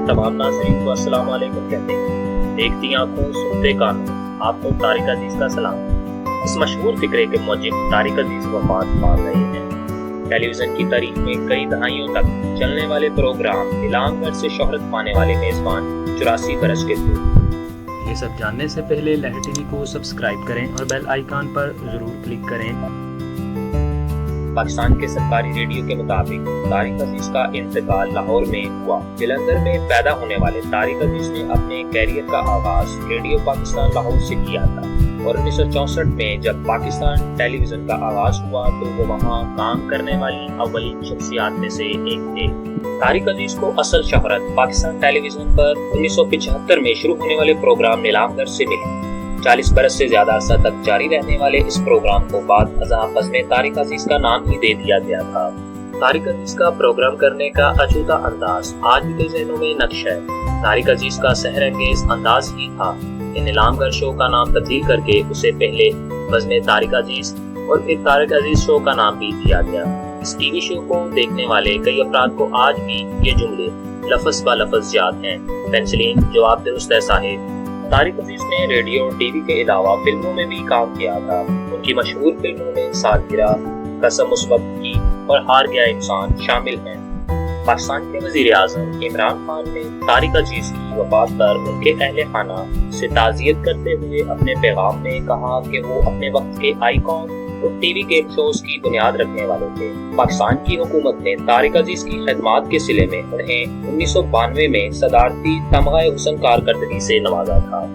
تمام ناظرین کو السلام علیکم کہتے ہیں۔ دیکھتی آنکھوں سنتے کانوں، آپ کو طارق عزیز کا سلام۔ اس مشہور فقرے کے موجب طارق عزیز وفات پا رہے ہیں۔ ٹیلی ویژن کی تاریخ میں کئی دہائیوں تک چلنے والے پروگرام نیلام گڑھ سے شہرت پانے والے میزبان 84 برس کے تھے۔ یہ سب جاننے سے پہلے لہر ٹی وی کو سبسکرائب کریں اور بیل آئیکن پر ضرور کلک کریں۔ پاکستان کے سرکاری ریڈیو کے مطابق طارق عزیز کا انتقال لاہور میں ہوا۔ جلندھر میں پیدا ہونے والے طارق عزیز نے اپنے کیریئر کا آغاز ریڈیو پاکستان لاہور سے کیا تھا اور 1964 میں جب پاکستان ٹیلی ویژن کا آغاز ہوا تو وہ وہاں کام کرنے والی اولین شخصیات میں سے ایک تھے۔ طارق عزیز کو اصل شہرت پاکستان ٹیلی ویژن پر 1975 میں شروع ہونے والے پروگرام نیلام گڑھ سے ملی۔ 40 برس سے زیادہ عرصہ تک جاری رہنے والے اس پروگرام کو بعد ازاں بزم طارق عزیز کا نام ہی دے دیا گیا تھا۔ طارق عزیز کا پروگرام کرنے کا اچھوتا انداز آج بھی ذہنوں میں نقش ہے۔ طارق عزیز کا سحر انگیز انداز ہی تھا کہ نیلام گڑھ شو کا نام تبدیل کر کے اسے پہلے بزم طارق عزیز اور پھر طارق عزیز شو کا نام بھی دیا گیا۔ اس ٹی وی شو کو دیکھنے والے کئی افراد کو آج بھی یہ جملے لفظ با لفظ یاد ہیں۔ پینسلین جواب درست ہے صاحب۔ طارق عزیز نے ریڈیو اور ٹی وی کے علاوہ فلموں میں بھی کام کیا تھا۔ ان کی مشہور فلموں میں سالگرہ، قسم اس وقت کی اور ہار گیا انسان شامل ہیں۔ پاکستان کے وزیر اعظم عمران خان نے طارق عزیز کی وفات پر ان کے اہل خانہ سے تعزیت کرتے ہوئے اپنے پیغام میں کہا کہ وہ اپنے وقت کے آئیکن اور ٹی وی گیم شوز کی بنیاد رکھنے والے تھے۔ پاکستان کی حکومت نے طارق عزیز کی خدمات کے صلے میں انہیں 1992 میں صدارتی تمغہ حسن کارکردگی سے نوازا تھا۔